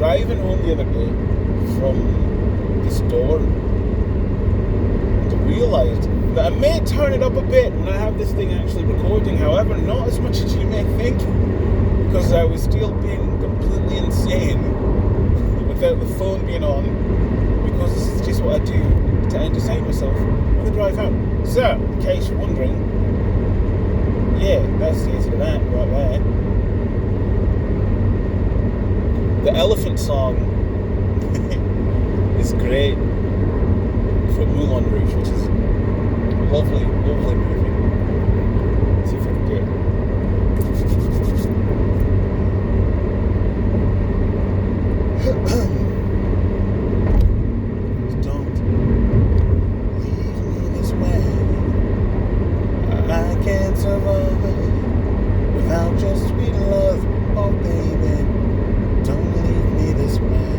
driving home the other day from the store and I realised that I may turn it up a bit when I have this thing actually recording, however, not as much as you may think, because I was still being completely insane without the phone being on, because this is just what I do to entertain myself when I drive home. So, in case you're wondering, yeah, that's the answer to that right there. The Elephant song is great from Moulin Rouge, which is a lovely, lovely movie. Let's see if I can do it. Don't leave me this way. I can't survive without your sweet love. Oh, baby, don't leave me this way.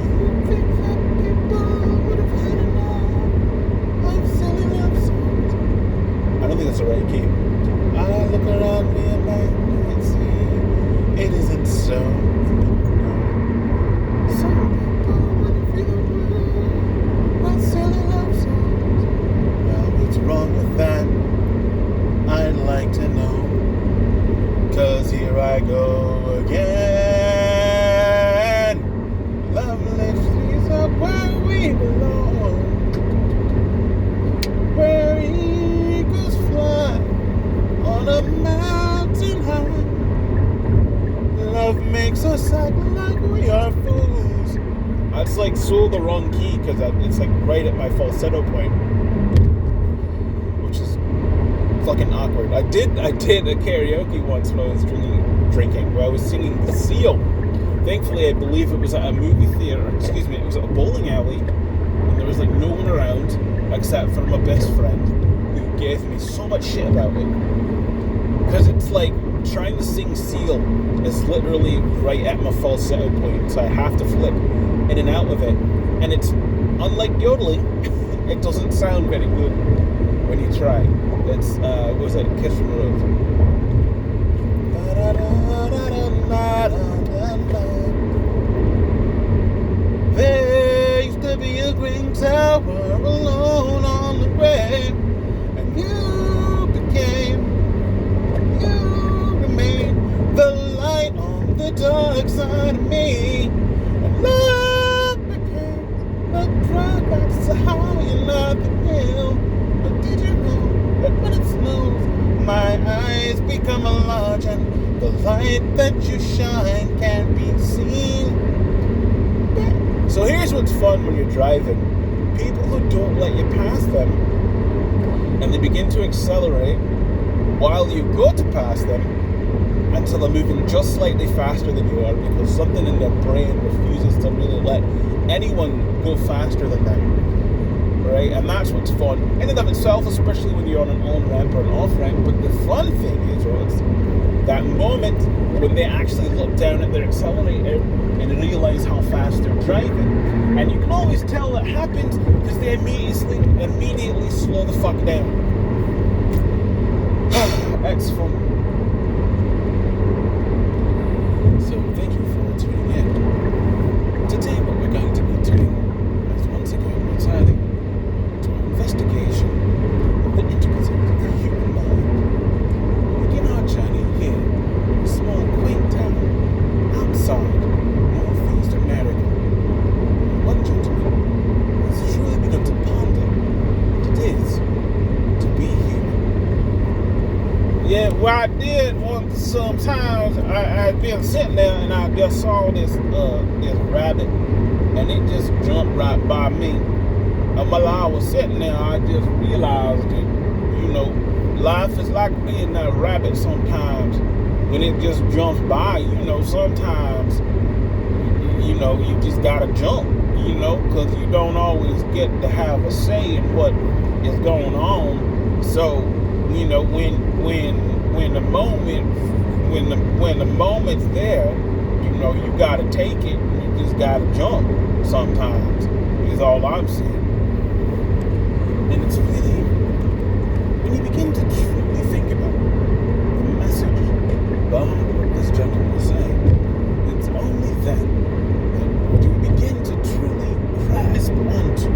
You think that people would have had enough of silly love songs? I don't think that's the right key. I look around me and I can see it isn't so. Some people would feel blue of silly love songs. Well, what's wrong with that? I'd like to know. 'Cause here I go again. Love lifts up where we belong, where eagles fly on a mountain high. Love makes us act like we are fools. That's like so the wrong key, because it's like right at my falsetto point, which is fucking awkward. I did a karaoke once when I was drinking, where I was singing The Seal. Thankfully, I believe it was at a movie theater. Excuse me, it was at a bowling alley, and there was like no one around except for my best friend, who gave me so much shit about it, because it's like trying to sing Seal is literally right at my falsetto point, so I have to flip in and out of it, and it's unlike yodeling. It doesn't sound very good when you try. It's, what was that? Kiss from a Rose. There used to be a green tower alone on the way, and you remain the light on the dark side of me, and love became the drug that's high and the hill. But did you know that when it snows, my eyes become large and the light that you shine can't be seen? So here's what's fun when you're driving. People who don't let you pass them, and they begin to accelerate while you go to pass them until they're moving just slightly faster than you are, because something in their brain refuses to really let anyone go faster than them. Right? And that's what's fun in and of itself, especially when you're on an on-ramp or an off-ramp. But the fun thing is, it's that moment when they actually look down at their accelerator and realize how fast they're driving. And you can always tell that happens because they immediately slow the fuck down. That's fun. So thank you for tuning in. Today what we're going to be doing is once again returning to our investigation of the intricacies of the human mind. We begin our journey here in a small quaint town outside northeast America. One gentleman has truly begun to ponder what it is to be human. Yeah, well, I did once. Sometimes I'd been sitting there and I just saw this rabbit, and it just jumped right by me. And while I was sitting there, I just realized that, life is like being that rabbit sometimes. When it just jumps by, sometimes, you just gotta jump, because you don't always get to have a say in what is going on. So, when the moment's there, you gotta take it. You just gotta jump sometimes, is all I'm saying. And it's really, when you begin to truly think about the message behind what this gentleman is saying, that you begin to truly grasp onto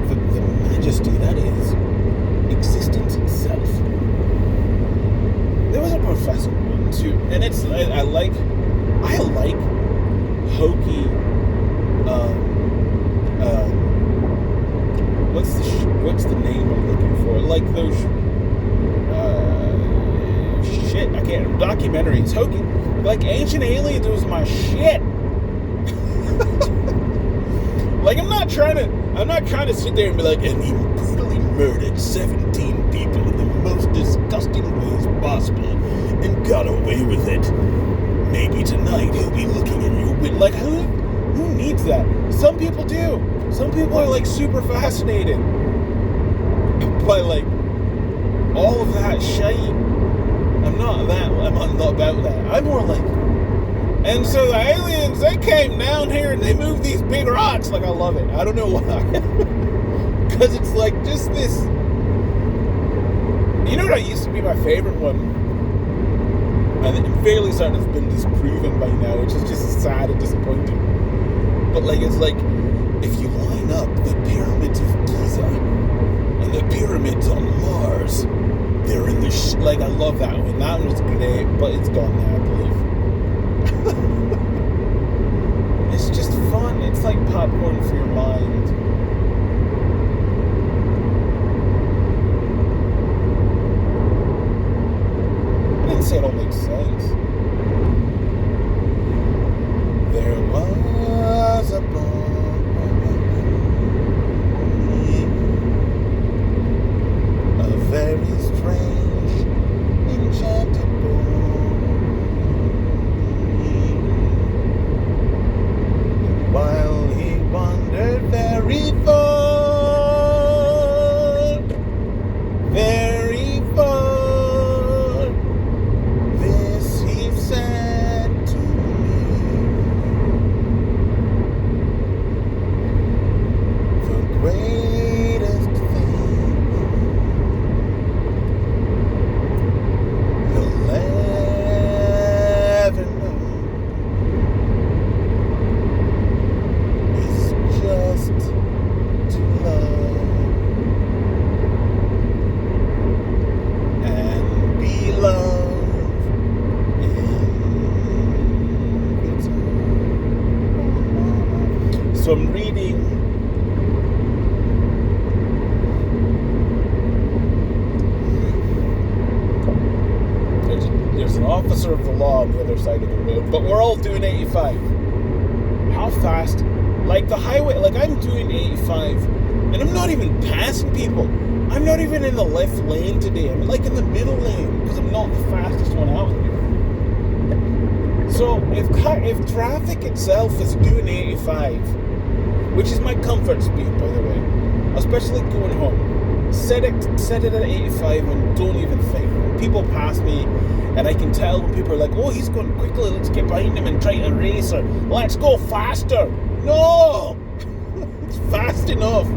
the majesty that is existence itself. There was a professor one too, and it's I like hokey. What's the name I'm looking for? Like those shit. I can't. Documentaries. Hokey. Like Ancient Aliens was my shit. Like I'm not trying to sit there and be like, and he brutally murdered 17 people in the most disgusting ways possible and got away with it. Maybe tonight he'll be looking at you with like who needs that? Some people do. Some people are like super fascinated by like all of that shite. I'm not about that. I'm more like, and so the aliens, they came down here and they moved these big rocks. Like, I love it. I don't know why. Because it's like just this. You know what used to be my favorite one? And I'm fairly certain it's been disproven by now, which is just sad and disappointing. But like, it's like, if you line up the pyramids of Giza and the pyramids on Mars, they're in the like, I love that one. That one was great, but it's gone now, I believe. It's just fun. It's like popcorn for your mind. I didn't say it all makes sense. There was a boy, a very strange, enchanted boy. While he wandered very far, this he said to me. The greatest thing you'll ever know is just to love and be loved in return. So I'm reading there's an officer of the law on the other side of the road, but we're all doing 85. How fast? Like the highway, like I'm doing 85, and I'm not even passing people. I'm not even in the left lane today. I'm like in the middle lane because I'm not the fastest one out here. So if traffic itself is doing 85, which is my comfort speed, by the way, especially going home, set it at 85 and don't even think. When people pass me, and I can tell when people are like, oh, he's going quickly, let's get behind him and try to race, or let's go faster. No! It's fast enough.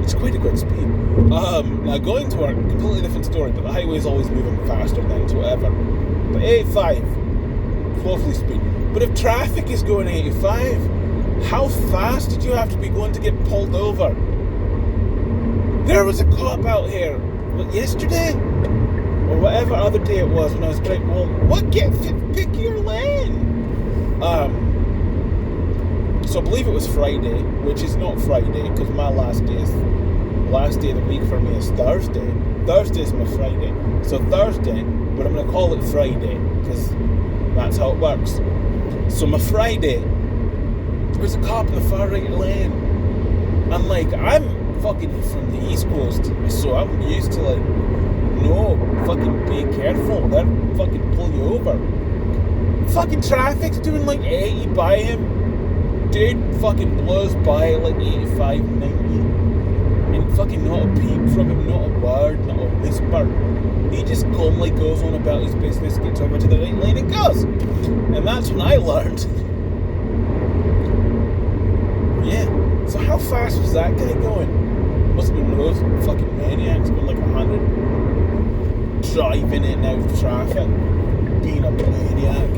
It's quite a good speed. Now going to work, completely different story, but the highway is always moving faster than whatever. But 85, lovely speed. But if traffic is going 85, how fast did you have to be going to get pulled over? There was a cop out here, yesterday? Or whatever other day it was when I was driving home. What? Pick your lane! So I believe it was Friday, which is not Friday, because my last day of the week for me is Thursday. Thursday is my Friday. So Thursday, but I'm going to call it Friday, because that's how it works. So my Friday, there's a cop in the far right lane. And like, I'm fucking from the East Coast, so I'm used to like, no, fucking be careful, they'll fucking pull you over. Fucking traffic's doing like 80 by him. Dude fucking blows by like 85, 90. And fucking not a peep from him, not a word, not a whisper. He just calmly goes on about his business, gets over to the right lane and goes. And that's when I learned. Yeah. So how fast was that guy going? Must have been one of those fucking maniacs going like 100. Driving in and out of traffic. Being a maniac.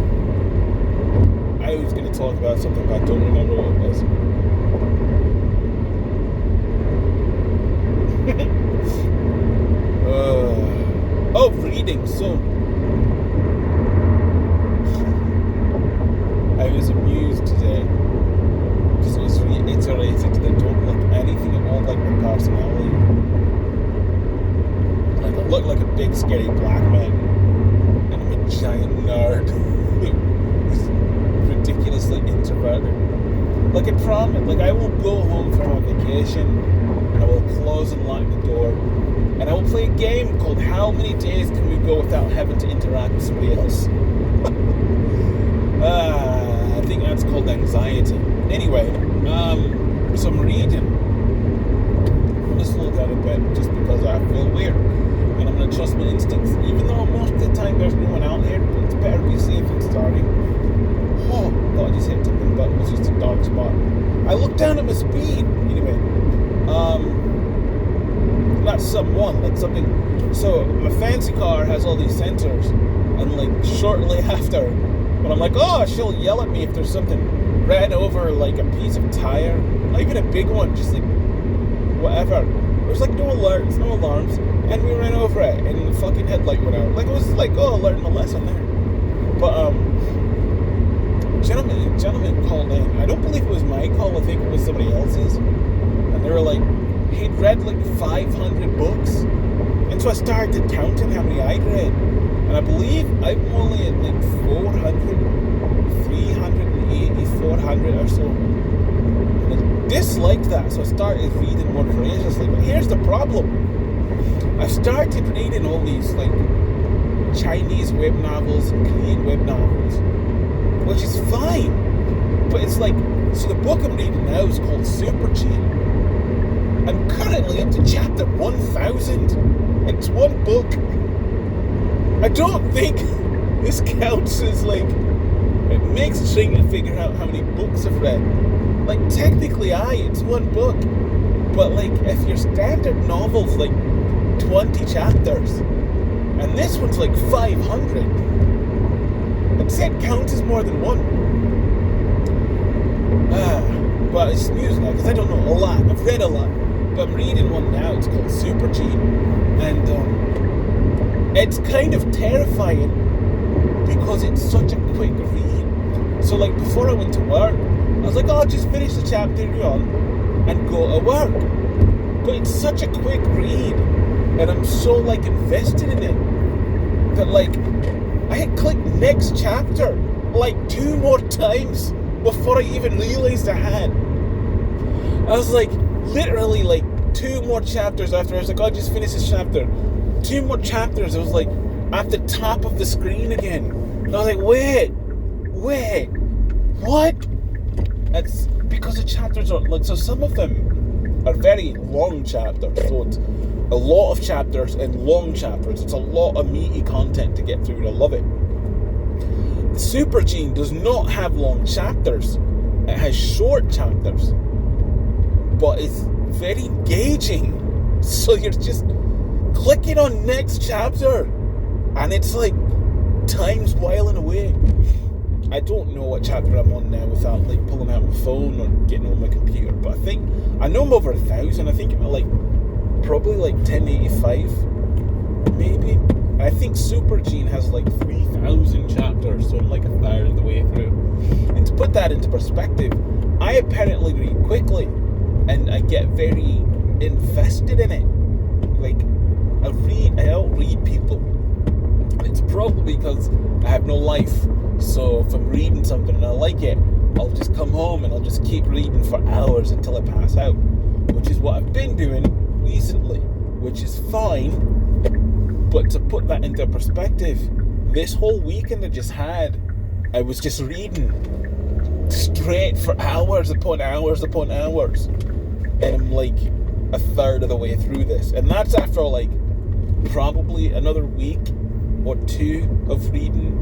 talk about something, but I don't remember what it was. Reading. So I was amused today because it was reiterated that I don't look anything at all like my personality. Like I look like a big scary black man, and I'm a giant nerd who's ridiculously introverted. Like I promise, like I will go home from a vacation and I will close and lock the door, and I will play a game called How Many Days Can We Go Without Having to Interact with Somebody Else? I think that's called anxiety. Anyway, so I'm reading. I'm going to slow down a bit just because I feel weird. And I'm going to trust my instincts. Even though most of the time there's no one out here, but it's better to be safe than starting. Oh, I thought I just hit something, but it was just a dark spot. I looked down at my speed. Anyway, that's someone, like something. So my fancy car has all these sensors, and like shortly after, when I'm like, oh, she'll yell at me if there's something ran over, like a piece of tire, not even a big one, just like whatever. There's like no alerts, no alarms, and we ran over it, and the fucking headlight went out. Like it was like, oh, learning a lesson there. But gentleman called in. I don't believe it was my call. I think it was somebody else's, and they were like, he'd read like 500 books, and so I started counting how many I'd read, and I believe I'm only at like 400, 380, 400 or so. And I disliked that, so I started reading more voraciously. But here's the problem: I started reading all these like Chinese web novels and Korean web novels, which is fine, but it's like, so the book I'm reading now is called Super G. I'm currently up to chapter 1000. It's one book. I don't think this counts as like, it makes trying to figure out how many books I've read. Like technically it's one book, but like if your standard novel's like 20 chapters, and this one's like 500, I'd say it counts as more than one. But it's news now because I don't know a lot. I've read a lot. But I'm reading one now, it's called Super G, and it's kind of terrifying because it's such a quick read. So like before I went to work, I was like, oh, I'll just finish the chapter you're on and go to work. But it's such a quick read, and I'm so like invested in it, that like I had clicked next chapter like 2 more times before I even realised I had. I was like, literally like 2 more chapters after I was like, oh, I just finished this chapter. 2 more chapters, I was like at the top of the screen again. And I was like, wait, what? It's because the chapters are like, so some of them are very long chapters, so it's a lot of chapters and long chapters. It's a lot of meaty content to get through, and I love it. The Super Gene does not have long chapters. It has short chapters, but it's very engaging. So you're just clicking on next chapter, and it's like time's whiling away. I don't know what chapter I'm on now without like pulling out my phone or getting on my computer, but I think I know I'm over 1,000. I think I'm like probably like 1085 maybe. I think Super Gene has like 3,000 chapters, so I'm like 1/3 of the way through. And to put that into perspective, I apparently read quickly, and I get very invested in it. Like I outread people, and it's probably because I have no life. So if I'm reading something and I like it, I'll just come home and I'll just keep reading for hours until I pass out, which is what I've been doing recently, which is fine. But to put that into perspective, this whole weekend I just had, I was just reading straight for hours upon hours upon hours, and I'm like 1/3 of the way through this, and that's after like probably another week or 2 of reading.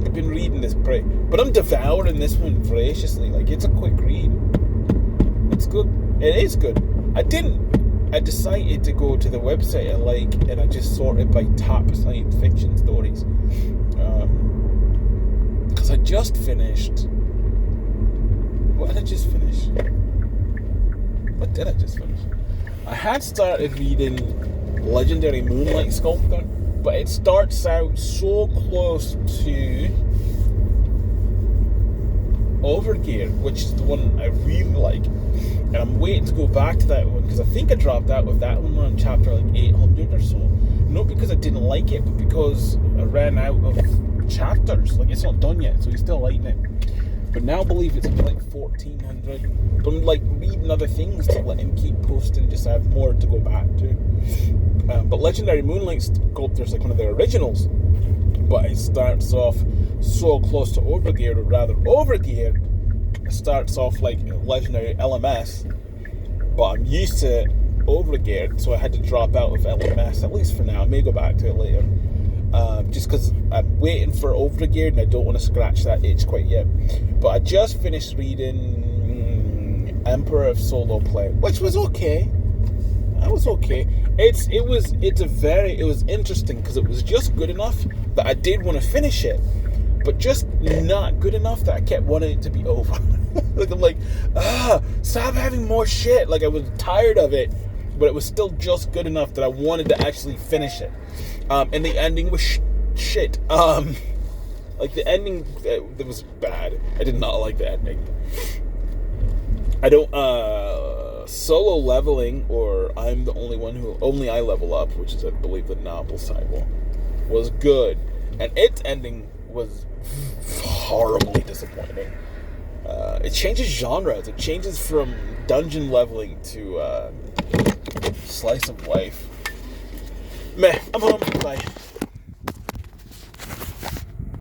I've been reading this but I'm devouring this one voraciously. Like, it's a quick read. It's good. It is good. I decided to go to the website I like, and I just sorted by top science fiction stories. Because I just finished What did I just finish? What did I just finish? I had started reading Legendary Moonlight Sculptor, but it starts out so close to Overgear, which is the one I really like. And I'm waiting to go back to that one, because I think I dropped out of that one around chapter like 800 or so. Not because I didn't like it, but because I ran out of chapters. Like, it's not done yet, so he's still liking it. But now I believe it's like 1400. But I'm like reading other things to let him keep posting, just to have more to go back to. But Legendary Moonlight Sculptor is like one of the originals. But it starts off so close to Overgear, or rather Overgear starts off like Legendary LMS. But I'm used to Overgear, so I had to drop out of LMS, at least for now. I may go back to it later. Just because I'm waiting for Overgear and I don't want to scratch that itch quite yet. But I just finished reading Emperor of Solo Play, which was okay. That was okay. It was interesting because it was just good enough that I did want to finish it, but just not good enough that I kept wanting it to be over. Like, I'm like, stop having more shit. Like, I was tired of it, but it was still just good enough that I wanted to actually finish it. And the ending was shit. Like, the ending, it was bad. I did not like the ending. I don't, solo leveling, or I'm the only one who, only I level up, which is, I believe, the novel side one, was good. And its ending was horribly disappointing. It changes genres. It changes from dungeon leveling to, slice of life. Meh, I'm home. Bye.